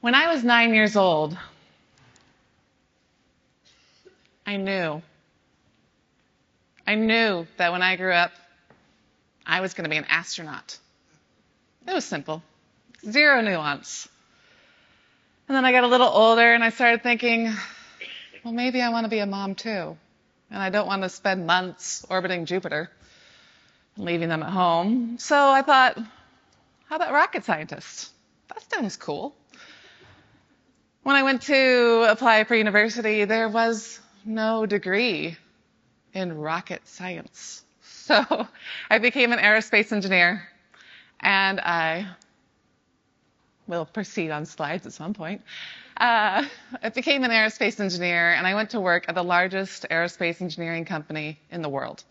When I was 9 years old, I knew that when I grew up, I was going to be an astronaut. It was simple, zero nuance. And then I got a little older and I started thinking, well, maybe I want to be a mom too. And I don't want to spend months orbiting Jupiter and leaving them at home. So I thought, how about rocket scientist? That sounds cool. When I went to apply for university, there was no degree in rocket science. So I became an aerospace engineer, and I will proceed on slides at some point. I became an aerospace engineer, and I went to work at the largest aerospace engineering company in the world.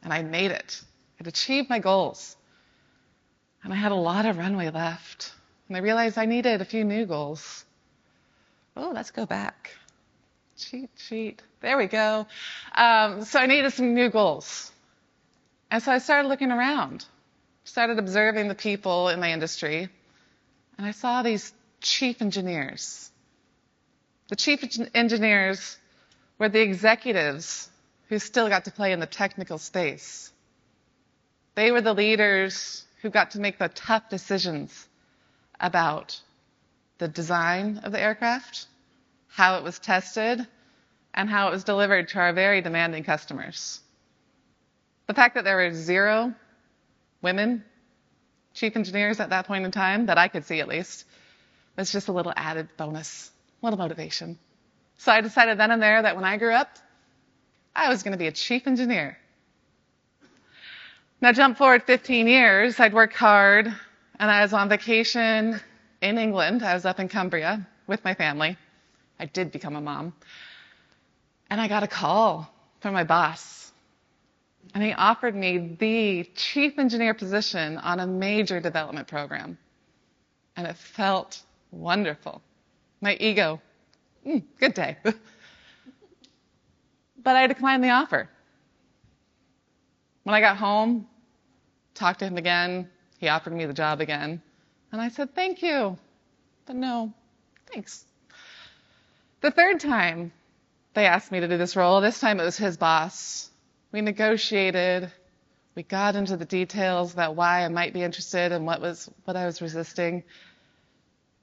And I made it. I'd achieved my goals. And I had a lot of runway left. And I realized I needed a few new goals. Oh, let's go back. Cheat sheet. There we go. So I needed some new goals. And so I started looking around, started observing the people in my industry, and I saw these chief engineers. The chief engineers were the executives who still got to play in the technical space. They were the leaders who got to make the tough decisions about the design of the aircraft, how it was tested, and how it was delivered to our very demanding customers. The fact that there were 0 women chief engineers at that point in time, that I could see at least, was just a little added bonus, a little motivation. So I decided then and there that when I grew up, I was going to be a chief engineer. Now jump forward 15 years, I'd worked hard, and I was on vacation in England. I was up in Cumbria with my family. I did become a mom. And I got a call from my boss. And he offered me the chief engineer position on a major development program. And it felt wonderful. My ego, good day. But I declined the offer. When I got home, talked to him again, he offered me the job again. And I said, thank you, but no, thanks. The third time they asked me to do this role, this time it was his boss. We negotiated, we got into the details about why I might be interested and what I was resisting.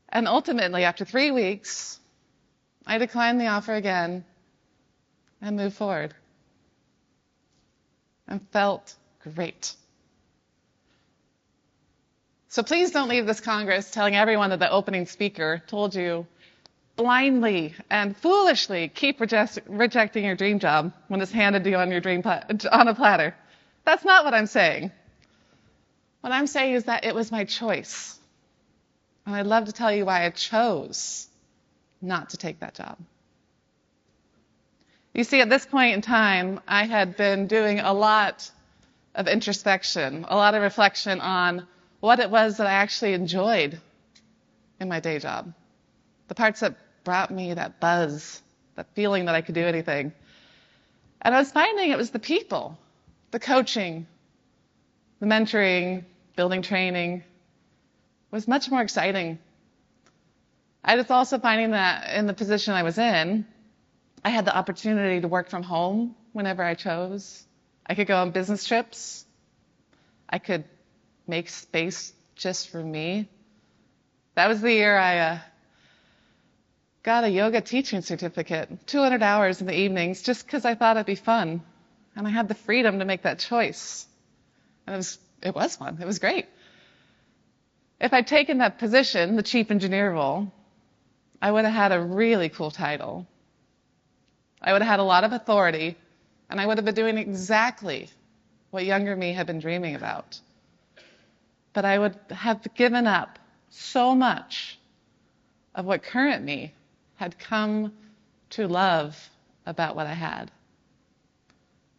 And ultimately, after 3 weeks, I declined the offer again and moved forward. And felt great. So please don't leave this Congress telling everyone that the opening speaker told you blindly and foolishly keep rejecting your dream job when it's handed to you on your on a platter. That's not what I'm saying. What I'm saying is that it was my choice. And I'd love to tell you why I chose not to take that job. You see, at this point in time, I had been doing a lot of introspection, a lot of reflection on what it was that I actually enjoyed in my day job. The parts that brought me that buzz, that feeling that I could do anything. And I was finding it was the people, the coaching, the mentoring, building training was much more exciting. I was also finding that in the position I was in, I had the opportunity to work from home whenever I chose. I could go on business trips. I could make space just for me. That was the year I got a yoga teaching certificate, 200 hours in the evenings, just because I thought it'd be fun. And I had the freedom to make that choice. And it was fun. It was great. If I'd taken that position, the chief engineer role, I would have had a really cool title. I would have had a lot of authority, and I would have been doing exactly what younger me had been dreaming about. But I would have given up so much of what current me had come to love about what I had.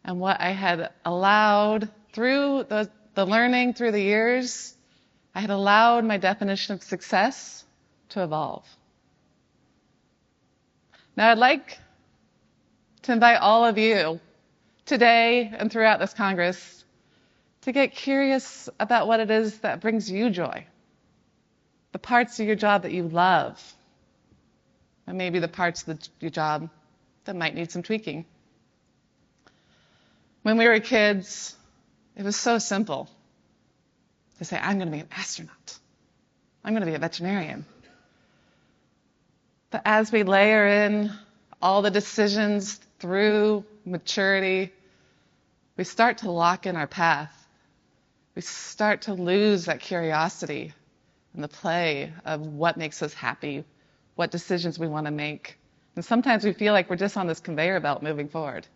And what I had allowed through the learning through the years, I had allowed my definition of success to evolve. Now I'd like to invite all of you today and throughout this Congress to get curious about what it is that brings you joy, the parts of your job that you love, and maybe the parts of your job that might need some tweaking. When we were kids, it was so simple to say, I'm going to be an astronaut. I'm going to be a veterinarian. But as we layer in all the decisions through maturity, we start to lock in our path. We start to lose that curiosity and the play of what makes us happy, what decisions we want to make. And sometimes we feel like we're just on this conveyor belt moving forward.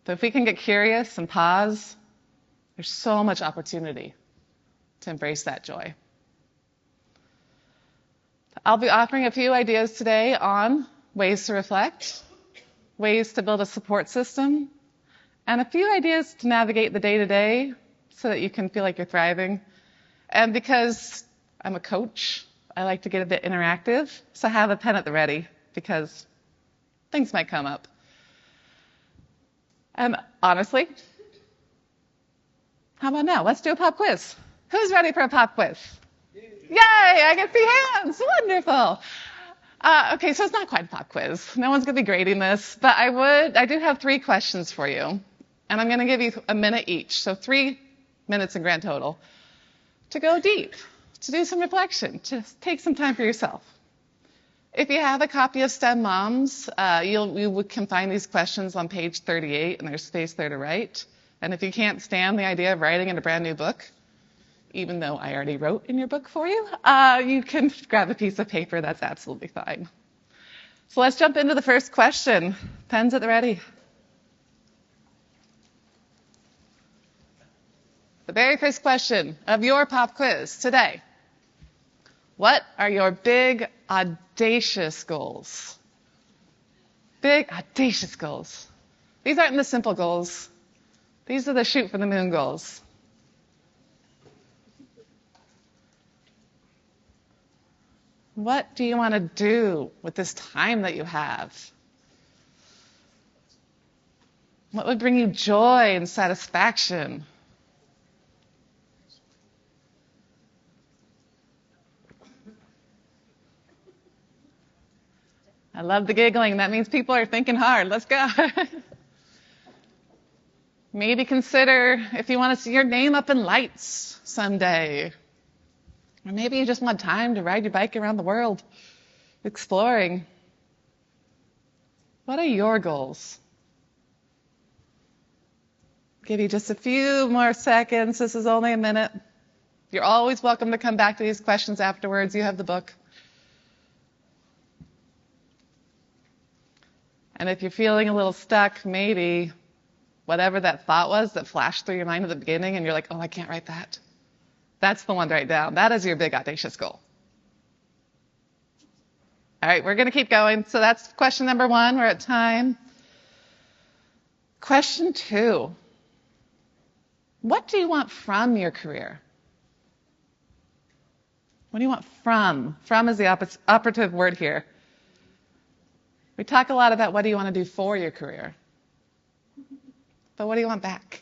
But if we can get curious and pause, there's so much opportunity to embrace that joy. I'll be offering a few ideas today on ways to reflect, ways to build a support system, and a few ideas to navigate the day-to-day so that you can feel like you're thriving. And because I'm a coach, I like to get a bit interactive, so have a pen at the ready because things might come up. And honestly, how about now? Let's do a pop quiz. Who's ready for a pop quiz? Yay, I can see hands. Wonderful. Okay, so it's not quite a pop quiz. No one's going to be grading this, but I do have 3 questions for you. And I'm going to give you a minute each, so 3 minutes in grand total, to go deep, to do some reflection, to take some time for yourself. If you have a copy of STEM Moms, you can find these questions on page 38, and there's space there to write. And if you can't stand the idea of writing in a brand new book, even though I already wrote in your book for you, you can grab a piece of paper. That's absolutely fine. So let's jump into the first question. Pens at the ready. The very first question of your pop quiz today. What are your big, audacious goals? Big, audacious goals. These aren't the simple goals. These are the shoot for the moon goals. What do you want to do with this time that you have? What would bring you joy and satisfaction? I love the giggling. That means people are thinking hard. Let's go. Maybe consider if you want to see your name up in lights someday. Or maybe you just want time to ride your bike around the world, exploring. What are your goals? Give you just a few more seconds. This is only a minute. You're always welcome to come back to these questions afterwards. You have the book. And if you're feeling a little stuck, maybe whatever that thought was that flashed through your mind at the beginning and you're like, oh, I can't write that. That's the one to write down. That is your big, audacious goal. All right, we're going to keep going. So that's question number 1. We're at time. Question 2. What do you want from your career? What do you want from? From is the operative word here. We talk a lot about what do you want to do for your career. But what do you want back?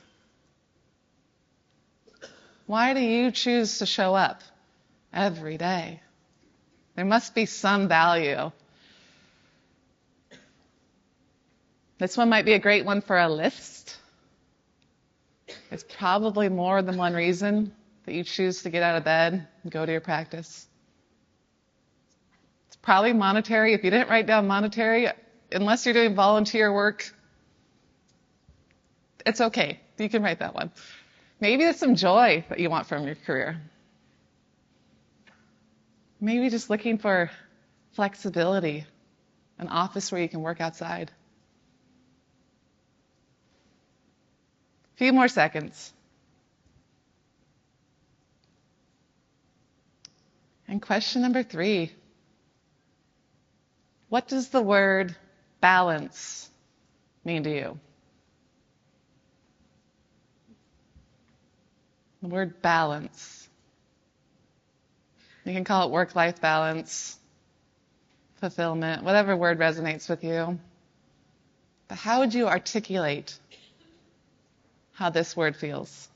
Why do you choose to show up every day? There must be some value. This one might be a great one for a list. It's probably more than one reason that you choose to get out of bed and go to your practice. It's probably monetary. If you didn't write down monetary, unless you're doing volunteer work, it's okay. You can write that one. Maybe there's some joy that you want from your career. Maybe just looking for flexibility, an office where you can work outside. A few more seconds. And question number 3. What does the word balance mean to you? The word balance. You can call it work-life balance, fulfillment, whatever word resonates with you. But how would you articulate how this word feels?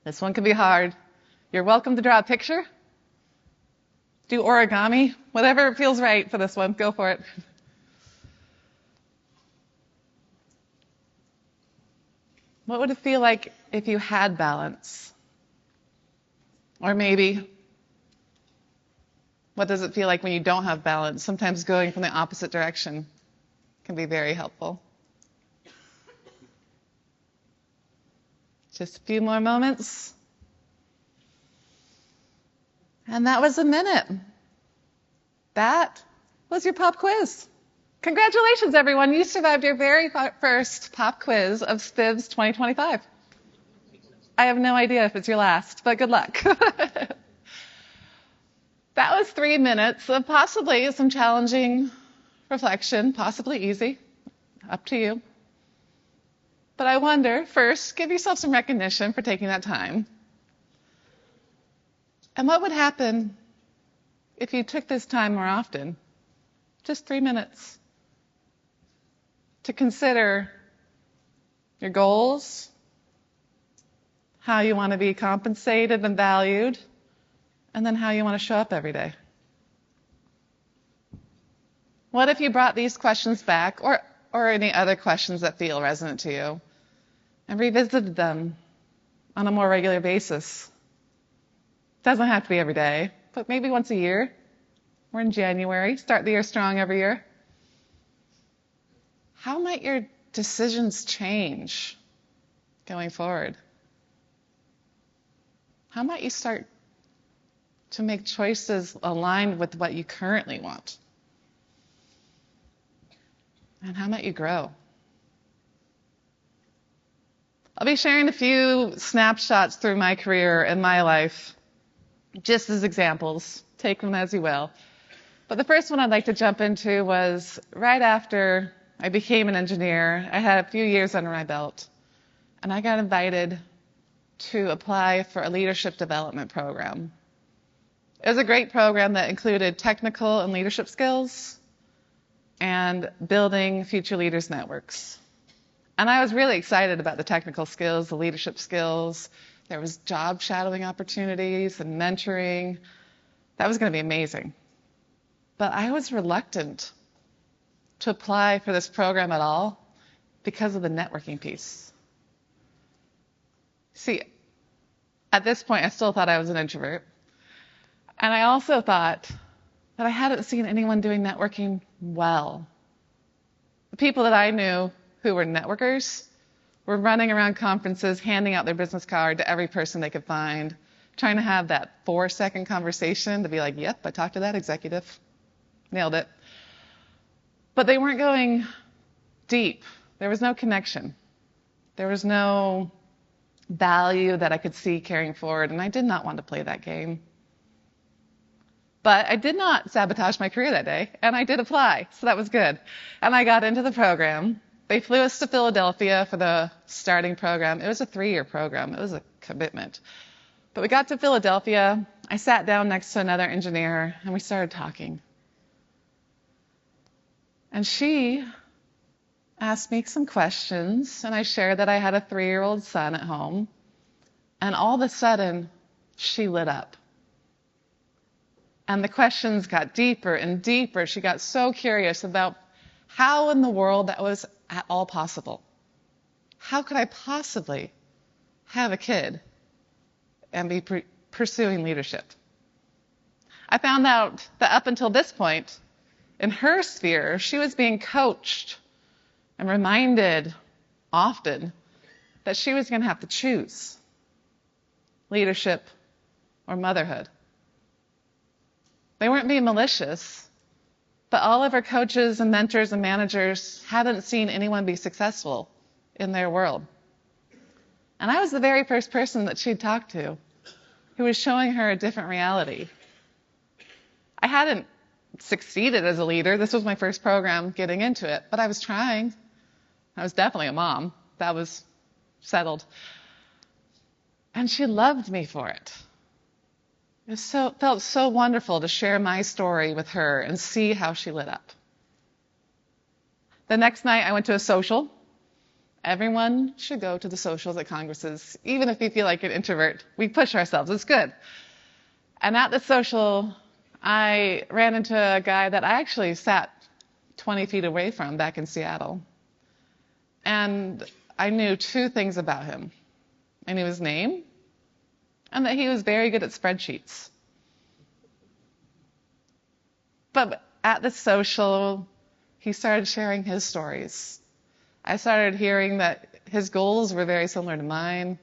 This one can be hard. You're welcome to draw a picture. Do origami. Whatever feels right for this one, go for it. What would it feel like if you had balance? Or maybe, what does it feel like when you don't have balance? Sometimes going from the opposite direction can be very helpful. Just a few more moments. And that was a minute. That was your pop quiz. Congratulations, everyone. You survived your very first pop quiz of SPVS 2025. I have no idea if it's your last, but good luck. That was 3 minutes of possibly some challenging reflection, possibly easy, up to you. But I wonder, first, give yourself some recognition for taking that time. And what would happen if you took this time more often? Just 3 minutes. To consider your goals, how you want to be compensated and valued, and then how you want to show up every day. What if you brought these questions back, or any other questions that feel resonant to you, and revisited them on a more regular basis? Doesn't have to be every day, but maybe once a year. We're in January. Start the year strong every year. How might your decisions change going forward? How might you start to make choices aligned with what you currently want? And how might you grow? I'll be sharing a few snapshots through my career and my life, just as examples. Take them as you will. But the first one I'd like to jump into was right after I became an engineer. I had a few years under my belt, and I got invited to apply for a leadership development program. It was a great program that included technical and leadership skills and building future leaders networks. And I was really excited about the technical skills, the leadership skills. There was job shadowing opportunities and mentoring. That was going to be amazing. But I was reluctant to apply for this program at all because of the networking piece. See, at this point, I still thought I was an introvert. And I also thought that I hadn't seen anyone doing networking well. The people that I knew who were networkers were running around conferences, handing out their business card to every person they could find, trying to have that 4-second conversation to be like, yep, I talked to that executive. Nailed it. But they weren't going deep. There was no connection. There was no value that I could see carrying forward, and I did not want to play that game. But I did not sabotage my career that day, and I did apply, so that was good. And I got into the program. They flew us to Philadelphia for the starting program. It was a 3-year program. It was a commitment. But we got to Philadelphia. I sat down next to another engineer, and we started talking. And she asked me some questions, and I shared that I had a 3-year-old son at home. And all of a sudden, she lit up. And the questions got deeper and deeper. She got so curious about how in the world that was at all possible. How could I possibly have a kid and be pursuing leadership? I found out that up until this point, in her sphere, she was being coached and reminded often that she was going to have to choose leadership or motherhood. They weren't being malicious, but all of her coaches and mentors and managers hadn't seen anyone be successful in their world. And I was the very first person that she'd talked to who was showing her a different reality. I hadn't succeeded as a leader. This was my first program getting into it, but I was trying. I was definitely a mom. That was settled. And she loved me for it. It felt so wonderful to share my story with her and see how she lit up. The next night I went to a social, Everyone should go to the socials at congresses, even if you feel like an introvert. We push ourselves. It's good. And at the social, I ran into a guy that I actually sat 20 feet away from back in Seattle. And I knew two things about him. I knew his name and that he was very good at spreadsheets. But at the social, he started sharing his stories. I started hearing that his goals were very similar to mine,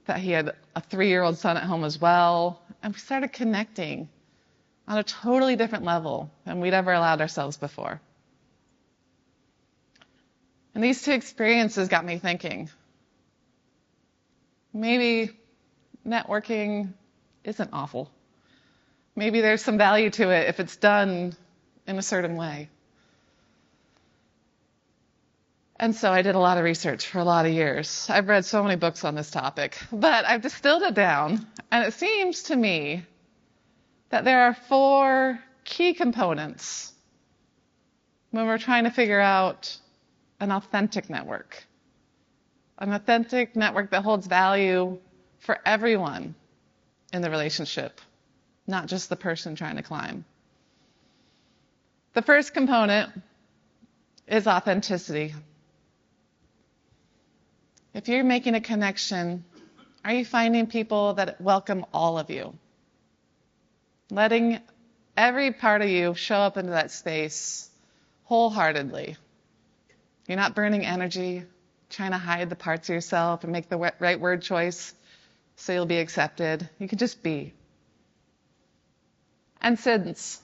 that he had a 3-year-old son at home as well, and we started connecting on a totally different level than we'd ever allowed ourselves before. And these two experiences got me thinking, maybe networking isn't awful. Maybe there's some value to it if it's done in a certain way. And so I did a lot of research for a lot of years. I've read so many books on this topic, but I've distilled it down, and it seems to me that there are 4 key components when we're trying to figure out an authentic network. An authentic network that holds value for everyone in the relationship, not just the person trying to climb. The first component is authenticity. If you're making a connection, are you finding people that welcome all of you? Letting every part of you show up into that space wholeheartedly. You're not burning energy, trying to hide the parts of yourself and make the right word choice so you'll be accepted. You can just be. And since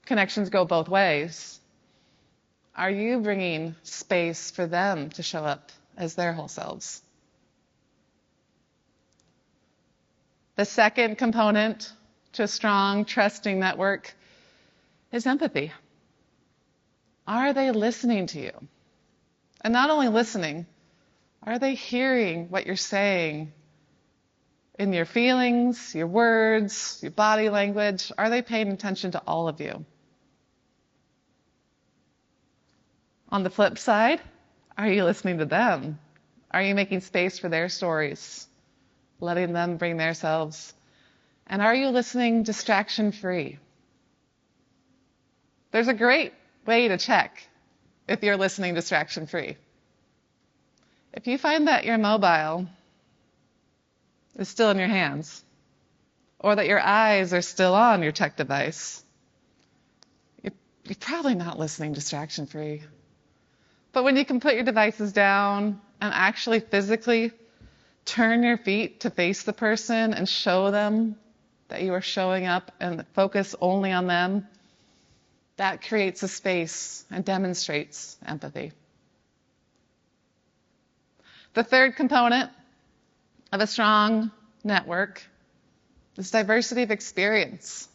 connections go both ways, are you bringing space for them to show up as their whole selves? The second component to a strong, trusting network is empathy. Are they listening to you? And not only listening, are they hearing what you're saying in your feelings, your words, your body language? Are they paying attention to all of you? On the flip side, are you listening to them? Are you making space for their stories, letting them bring their selves? And are you listening distraction-free? There's a great way to check if you're listening distraction-free. If you find that your mobile is still in your hands, or that your eyes are still on your tech device, you're probably not listening distraction-free. But when you can put your devices down and actually physically turn your feet to face the person and show them that you are showing up and focus only on them, that creates a space and demonstrates empathy. The third component of a strong network is diversity of experience.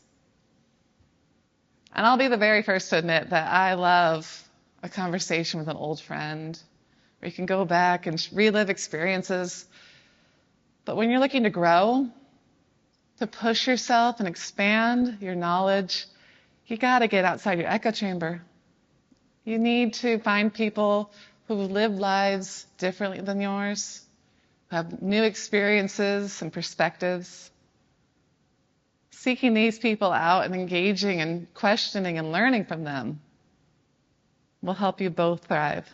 And I'll be the very first to admit that I love a conversation with an old friend where you can go back and relive experiences. But when you're looking to grow, to push yourself and expand your knowledge, you got to get outside your echo chamber. You need to find people who live lives differently than yours, who have new experiences and perspectives. Seeking these people out and engaging and questioning and learning from them will help you both thrive.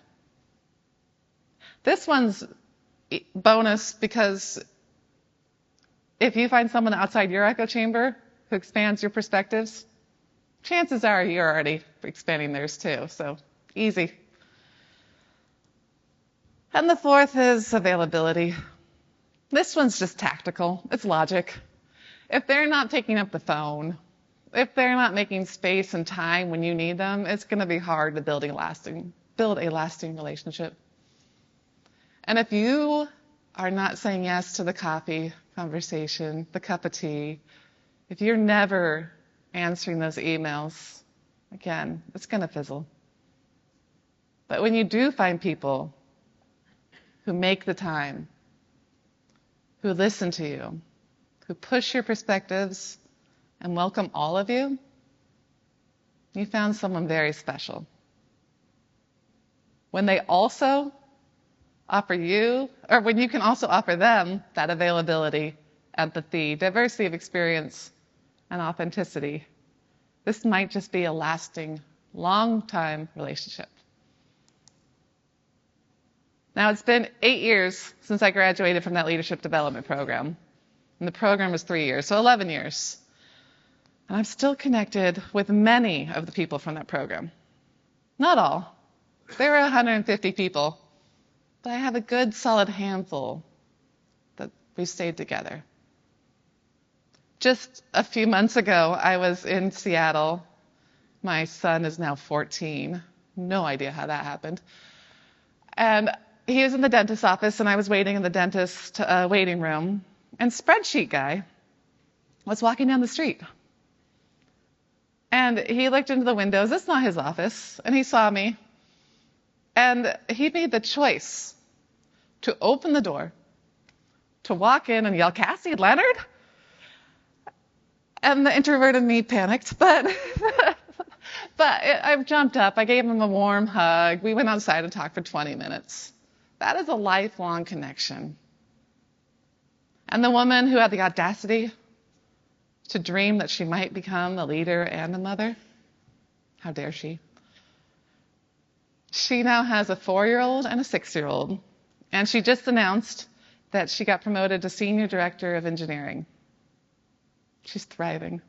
This one's bonus because if you find someone outside your echo chamber who expands your perspectives, chances are you're already expanding theirs too, so easy. And the fourth is availability. This one's just tactical. It's logic. If they're not picking up the phone, if they're not making space and time when you need them, it's going to be hard to build a lasting relationship. And if you are not saying yes to the coffee conversation, the cup of tea, if you're never answering those emails, again, it's going to fizzle. But when you do find people who make the time, who listen to you, who push your perspectives and welcome all of you, you found someone very special. When they also offer you, or when you can also offer them that availability, empathy, diversity of experience, and authenticity, this might just be a lasting, long-time relationship. Now, it's been 8 years since I graduated from that leadership development program. And the program was 3 years, so 11 years. And I'm still connected with many of the people from that program. Not all. There were 150 people. But I have a good, solid handful that we stayed together. Just a few months ago, I was in Seattle. My son is now 14. No idea how that happened. And he was in the dentist's office, and I was waiting in the dentist waiting room. And spreadsheet guy was walking down the street. And he looked into the windows. It's not his office. And he saw me. And he made the choice to open the door, to walk in and yell, "Cassie Leonard?" And the introverted me panicked, but I jumped up. I gave him a warm hug. We went outside and talked for 20 minutes. That is a lifelong connection. And the woman who had the audacity to dream that she might become a leader and a mother, how dare she? She now has a 4-year-old and a 6-year-old, and she just announced that she got promoted to Senior Director of Engineering. She's thriving.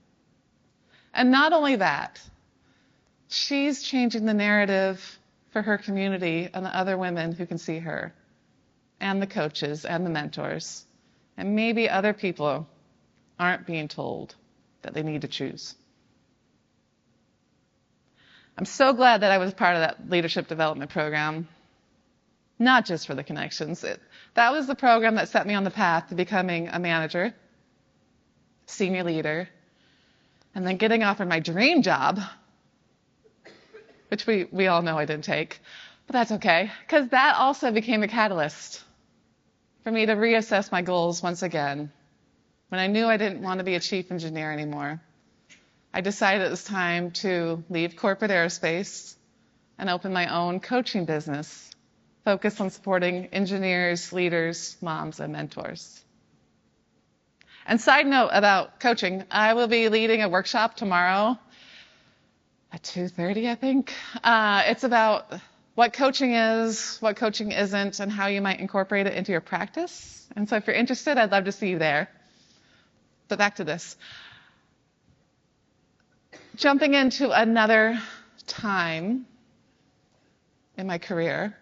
And not only that, she's changing the narrative for her community and the other women who can see her, and the coaches and the mentors. And maybe other people aren't being told that they need to choose. I'm so glad that I was part of that leadership development program, not just for the connections. That was the program that set me on the path to becoming a manager, senior leader, and then getting offered my dream job, which we all know I didn't take, but that's okay, because that also became a catalyst for me to reassess my goals once again. When I knew I didn't want to be a chief engineer anymore, I decided it was time to leave corporate aerospace and open my own coaching business, focused on supporting engineers, leaders, moms, and mentors. And side note about coaching, I will be leading a workshop tomorrow at 2:30, I think. It's about what coaching is, what coaching isn't, and how you might incorporate it into your practice. And so if you're interested, I'd love to see you there. But back to this. Jumping into another time in my career,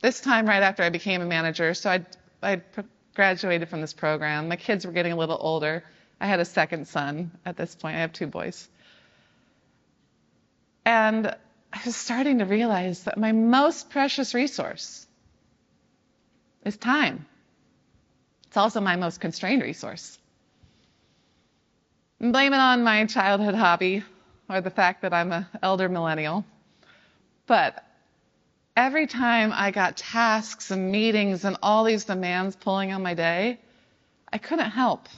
this time right after I became a manager. So I graduated from this program. My kids were getting a little older. I had a second son at this point. I have 2 boys. And I was starting to realize that my most precious resource is time. It's also my most constrained resource. And blame it on my childhood hobby or the fact that I'm an elder millennial. But every time I got tasks and meetings and all these demands pulling on my day, I couldn't help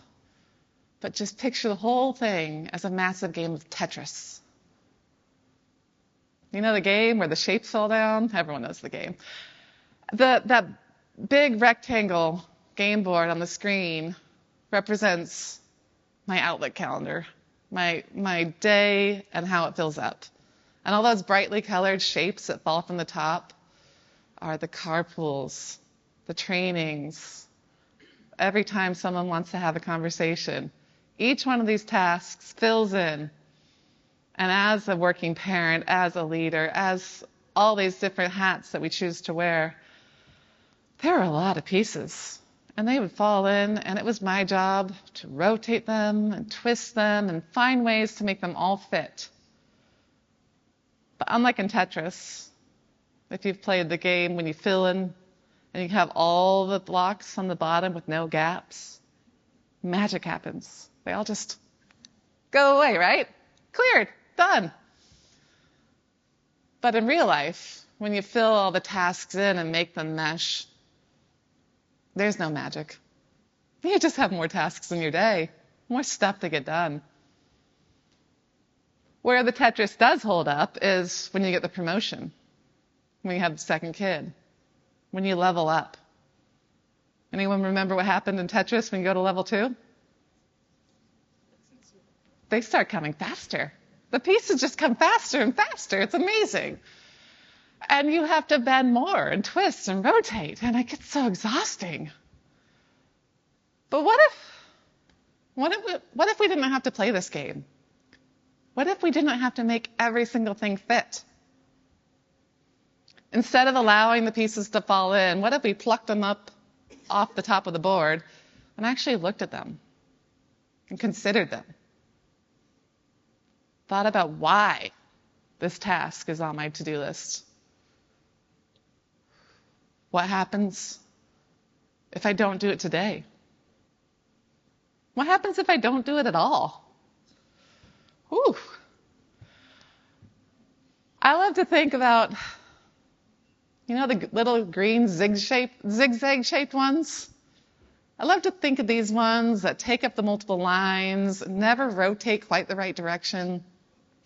but just picture the whole thing as a massive game of Tetris. You know the game where the shapes fall down? Everyone knows the game. That big rectangle game board on the screen represents my Outlook calendar, my day and how it fills up. And all those brightly colored shapes that fall from the top are the carpools, the trainings, every time someone wants to have a conversation. Each one of these tasks fills in. And as a working parent, as a leader, as all these different hats that we choose to wear, there are a lot of pieces. And they would fall in, and it was my job to rotate them and twist them and find ways to make them all fit. But unlike in Tetris, if you've played the game when you fill in and you have all the blocks on the bottom with no gaps, magic happens. They all just go away, right? Cleared, done. But in real life, when you fill all the tasks in and make them mesh, there's no magic. You just have more tasks in your day, more stuff to get done. Where the Tetris does hold up is when you get the promotion, when you have the second kid, when you level up, Anyone remember what happened in Tetris when you go to level 2? They start coming faster. The pieces just come faster and faster. It's amazing. And you have to bend more and twist and rotate, and it gets so exhausting. But what if we didn't have to play this game? What if we didn't have to make every single thing fit? Instead of allowing the pieces to fall in, what if we plucked them up off the top of the board and actually looked at them and considered them? Thought about why this task is on my to-do list. What happens if I don't do it today? What happens if I don't do it at all? Whew. I love to think about, the little green zigzag-shaped ones? I love to think of these ones that take up the multiple lines, never rotate quite the right direction,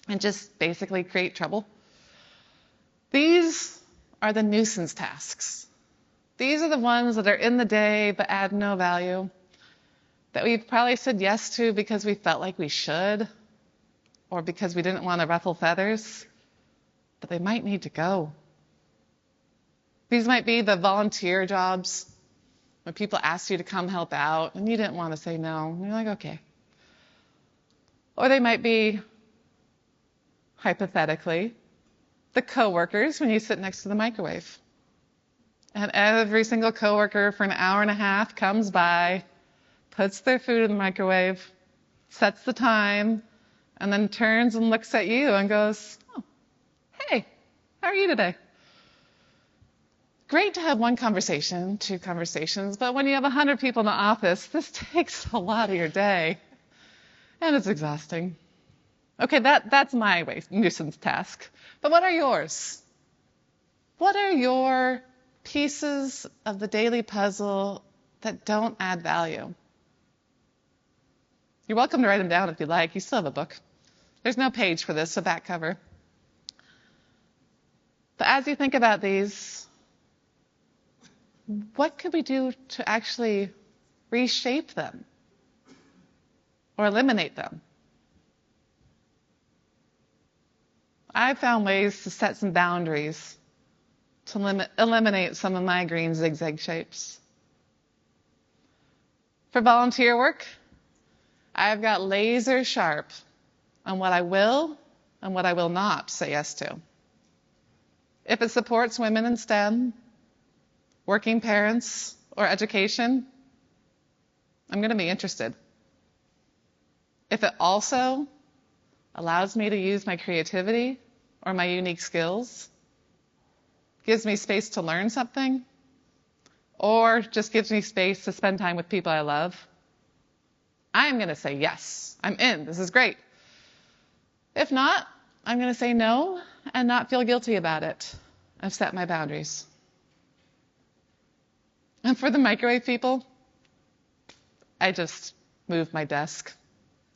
and just basically create trouble. These are the nuisance tasks. These are the ones that are in the day but add no value, that we've probably said yes to because we felt like we should, or because we didn't want to ruffle feathers, but they might need to go. These might be the volunteer jobs, when people ask you to come help out, and you didn't want to say no, and you're like, okay. Or they might be, hypothetically, the coworkers when you sit next to the microwave. And every single coworker for an hour and a half comes by, puts their food in the microwave, sets the time, and then turns and looks at you and goes, oh, hey, how are you today? Great to have one conversation, 2 conversations, but when you have 100 people in the office, this takes a lot of your day, and it's exhausting. Okay, that's my nuisance task. But what are yours? What are your pieces of the daily puzzle that don't add value? You're welcome to write them down if you like. You still have a book. There's no page for this, a back cover. But as you think about these, what could we do to actually reshape them or eliminate them? I've found ways to set some boundaries to eliminate some of my green zigzag shapes. For volunteer work, I've got laser sharp on what I will and what I will not say yes to. If it supports women in STEM, working parents, or education, I'm going to be interested. If it also allows me to use my creativity or my unique skills, gives me space to learn something, or just gives me space to spend time with people I love, I'm going to say yes. I'm in. This is great. If not, I'm going to say no and not feel guilty about it. I've set my boundaries. And for the microwave people, I just moved my desk.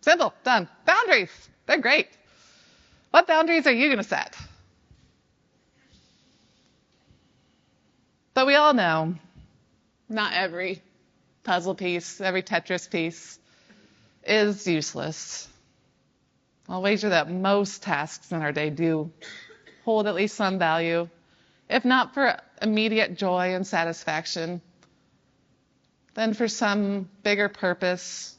Simple, done. Boundaries, they're great. What boundaries are you going to set? But we all know not every puzzle piece, every Tetris piece is useless. I'll wager that most tasks in our day do hold at least some value, if not for immediate joy and satisfaction, then for some bigger purpose,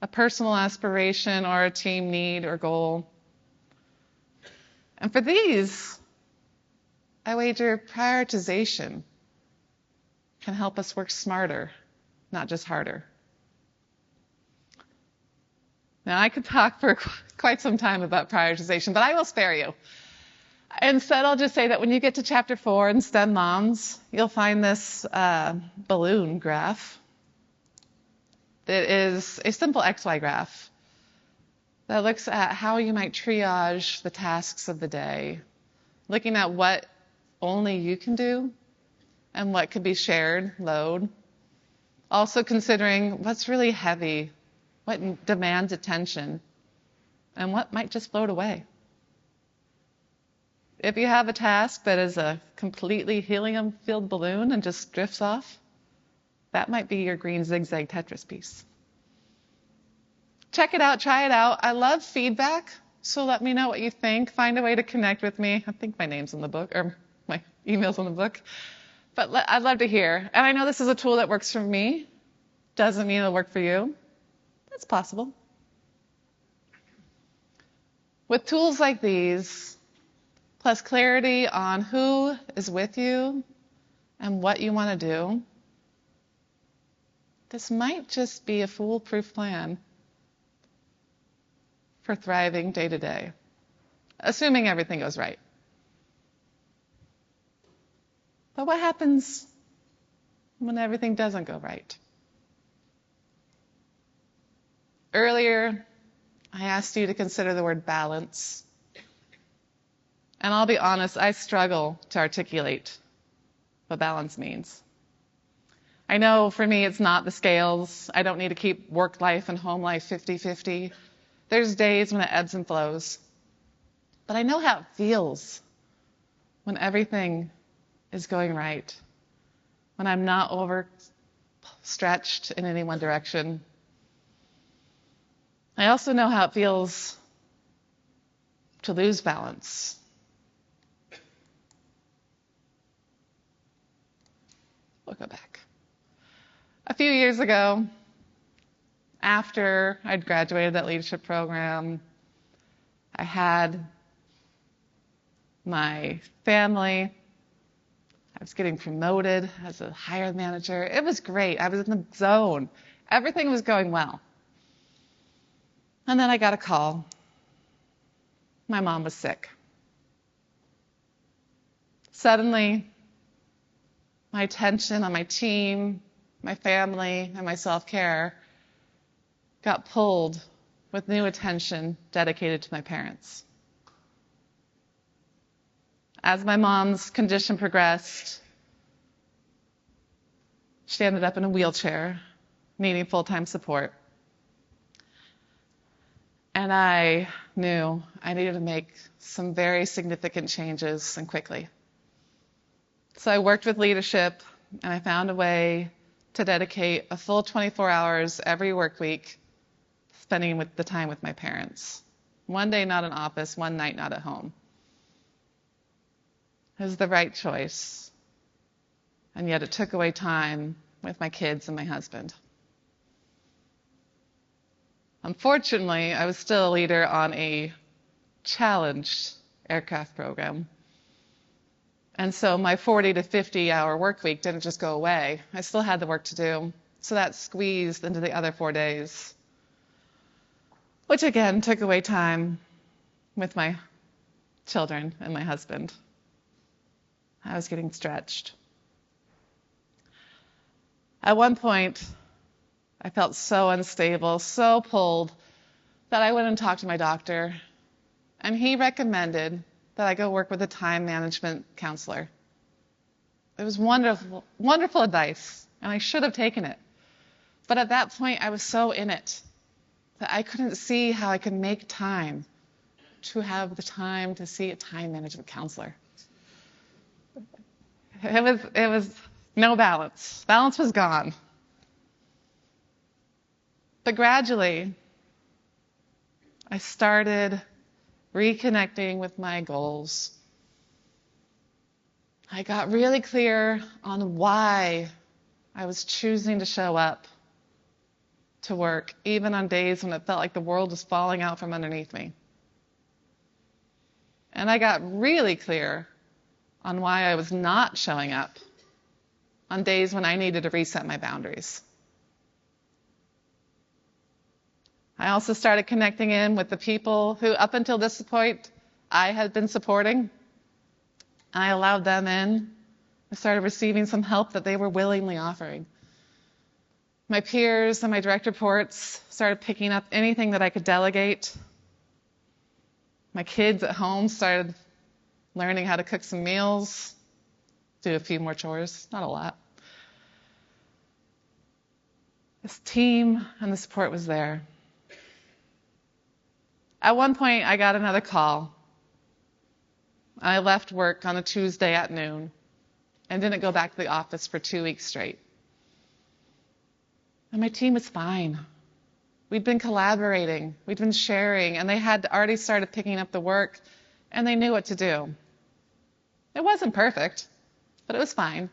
a personal aspiration or a team need or goal. And for these, I wager prioritization can help us work smarter, not just harder. Now, I could talk for quite some time about prioritization, but I will spare you. Instead, I'll just say that when you get to Chapter 4 in STEM Moms, you'll find this balloon graph that is a simple XY graph that looks at how you might triage the tasks of the day, looking at what only you can do and what could be shared load. Also considering what's really heavy, what demands attention, and what might just float away. If you have a task that is a completely helium-filled balloon and just drifts off, That might be your green zigzag Tetris piece. Check it out, try it out. I love feedback, so let me know what you think. Find a way to connect with me. I think my name's in the book, or my email's in the book. But I'd love to hear. And I know this is a tool that works for me. Doesn't mean it'll work for you. That's possible. With tools like these, plus clarity on who is with you and what you want to do, this might just be a foolproof plan for thriving day to day, assuming everything goes right. But what happens when everything doesn't go right? Earlier, I asked you to consider the word balance. And I'll be honest, I struggle to articulate what balance means. I know for me it's not the scales. I don't need to keep work life and home life 50-50. There's days when it ebbs and flows. But I know how it feels when everything is going right, when I'm not overstretched in any one direction. I also know how it feels to lose balance. We'll go back. A few years ago, after I'd graduated that leadership program, I had my family. I was getting promoted as a hire manager. It was great. I was in the zone. Everything was going well. And then I got a call. My mom was sick. Suddenly, my attention on my team, my family, and my self-care got pulled with new attention dedicated to my parents. As my mom's condition progressed, she ended up in a wheelchair, needing full-time support. And I knew I needed to make some very significant changes, and quickly. So I worked with leadership, and I found a way to dedicate a full 24 hours every work week spending the time with my parents. One day not in office, one night not at home. It was the right choice. And yet it took away time with my kids and my husband. Unfortunately, I was still a leader on a challenged aircraft program. And so my 40 to 50 hour work week didn't just go away. I still had the work to do. So that squeezed into the other 4 days, which again took away time with my children and my husband. I was getting stretched. At one point, I felt so unstable, so pulled, that I went and talked to my doctor, and he recommended that I go work with a time management counselor. It was wonderful, wonderful advice, and I should have taken it. But at that point, I was so in it that I couldn't see how I could make time to have the time to see a time management counselor. It was no balance. Balance was gone. But gradually, I started reconnecting with my goals. I got really clear on why I was choosing to show up to work, even on days when it felt like the world was falling out from underneath me. And I got really clear on why I was not showing up on days when I needed to reset my boundaries. I also started connecting in with the people who, up until this point, I had been supporting. I allowed them in. I started receiving some help that they were willingly offering. My peers and my direct reports started picking up anything that I could delegate. My kids at home started learning how to cook some meals, do a few more chores, not a lot. This team and the support was there. At one point, I got another call. I left work on a Tuesday at noon and didn't go back to the office for 2 weeks straight. And my team was fine. We'd been collaborating, we'd been sharing, and they had already started picking up the work, and they knew what to do. It wasn't perfect, but it was fine.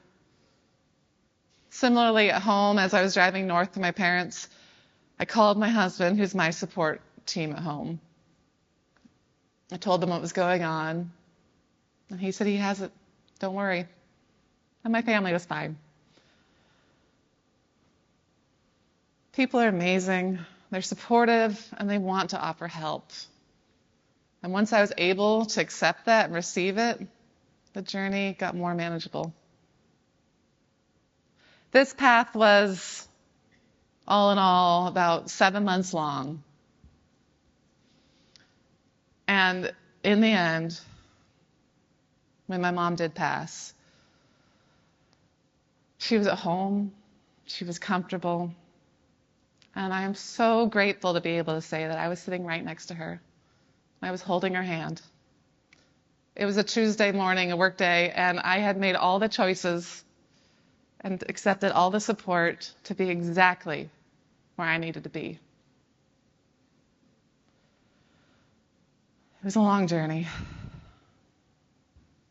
Similarly, at home, as I was driving north to my parents, I called my husband, who's my support team at home. I told him what was going on, and he said he has it. Don't worry. And my family was fine. People are amazing. They're supportive, and they want to offer help. And once I was able to accept that and receive it, the journey got more manageable. This path was, all in all, about 7 months long. And in the end, when my mom did pass, she was at home, she was comfortable, and I am so grateful to be able to say that I was sitting right next to her. I was holding her hand. It was a Tuesday morning, a work day, and I had made all the choices and accepted all the support to be exactly where I needed to be. It was a long journey,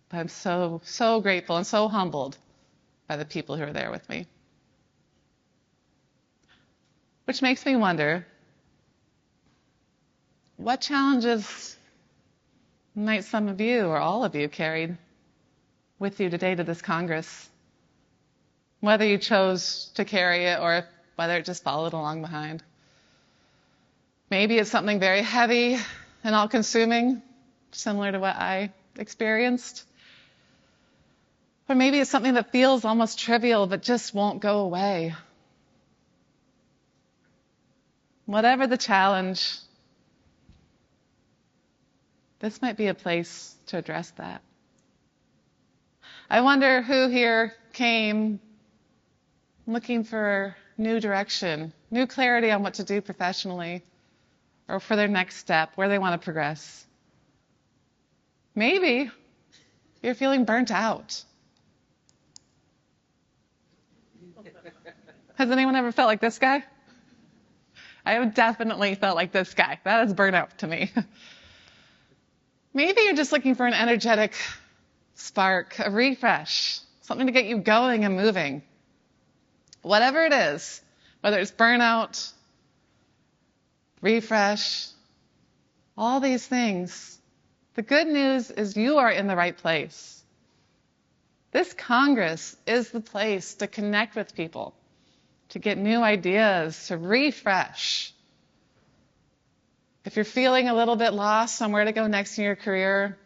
but I'm so, so grateful and so humbled by the people who are there with me. Which makes me wonder, what challenges might some of you or all of you carried with you today to this Congress? Whether you chose to carry it or whether it just followed along behind. Maybe it's something very heavy and all-consuming, similar to what I experienced. Or maybe it's something that feels almost trivial but just won't go away. Whatever the challenge, this might be a place to address that. I wonder who here came looking for new direction, new clarity on what to do professionally, or for their next step, where they want to progress. Maybe you're feeling burnt out. Has anyone ever felt like this guy? I have definitely felt like this guy. That is burnout to me. Maybe you're just looking for an energetic spark, a refresh, something to get you going and moving. Whatever it is, whether it's burnout, refresh, all these things, the good news is you are in the right place. This Congress is the place to connect with people, to get new ideas, to refresh. If you're feeling a little bit lost on where to go next in your career,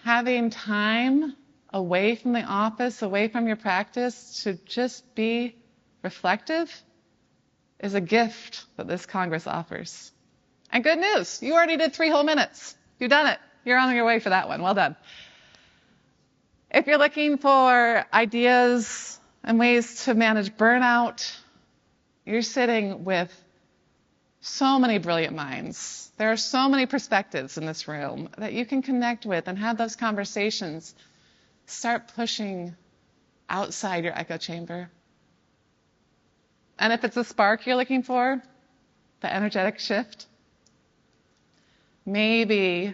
having time away from the office, away from your practice, to just be reflective is a gift that this Congress offers. And good news, you already did 3 whole minutes. You've done it. You're on your way for that one. Well done. If you're looking for ideas and ways to manage burnout, you're sitting with so many brilliant minds. There are so many perspectives in this room that you can connect with and have those conversations. Start pushing outside your echo chamber. And if it's a spark you're looking for, the energetic shift, maybe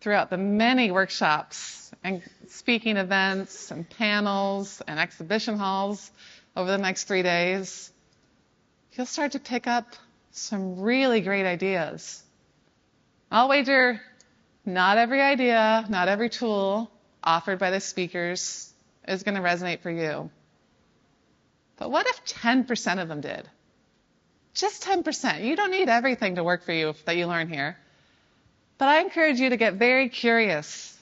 throughout the many workshops and speaking events and panels and exhibition halls over the next 3 days, you'll start to pick up some really great ideas. I'll wager not every idea, not every tool offered by the speakers is going to resonate for you. But what if 10% of them did? Just 10%. You don't need everything to work for you that you learn here. But I encourage you to get very curious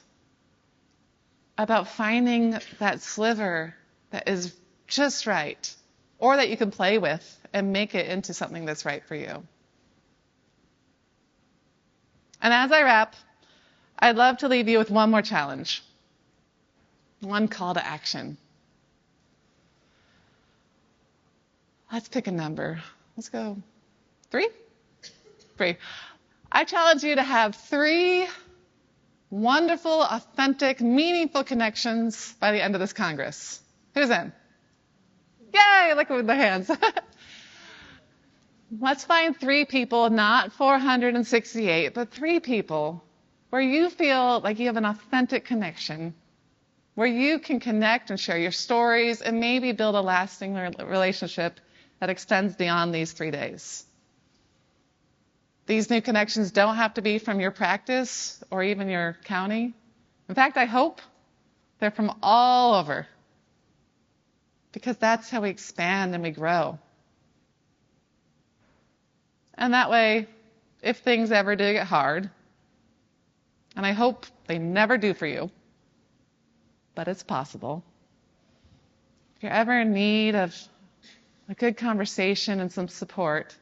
about finding that sliver that is just right, or that you can play with and make it into something that's right for you. And as I wrap, I'd love to leave you with one more challenge, one call to action. Let's pick a number. Let's go 3? 3. I challenge you to have 3 wonderful, authentic, meaningful connections by the end of this Congress. Who's in? Yay, look with the hands. Let's find 3 people, not 468, but 3 people where you feel like you have an authentic connection, where you can connect and share your stories and maybe build a lasting relationship that extends beyond these 3 days. These new connections don't have to be from your practice or even your county. In fact, I hope they're from all over, because that's how we expand and we grow. And that way, if things ever do get hard, and I hope they never do for you, but it's possible. If you're ever in need of a good conversation and some support,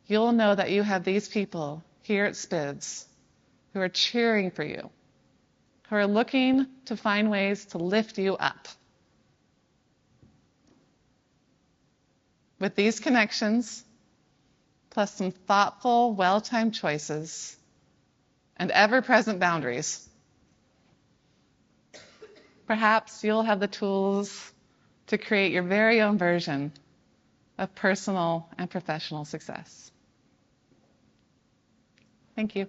you'll know that you have these people here at SPIVS who are cheering for you, who are looking to find ways to lift you up. With these connections, plus some thoughtful, well-timed choices, and ever-present boundaries, perhaps you'll have the tools to create your very own version of personal and professional success. Thank you.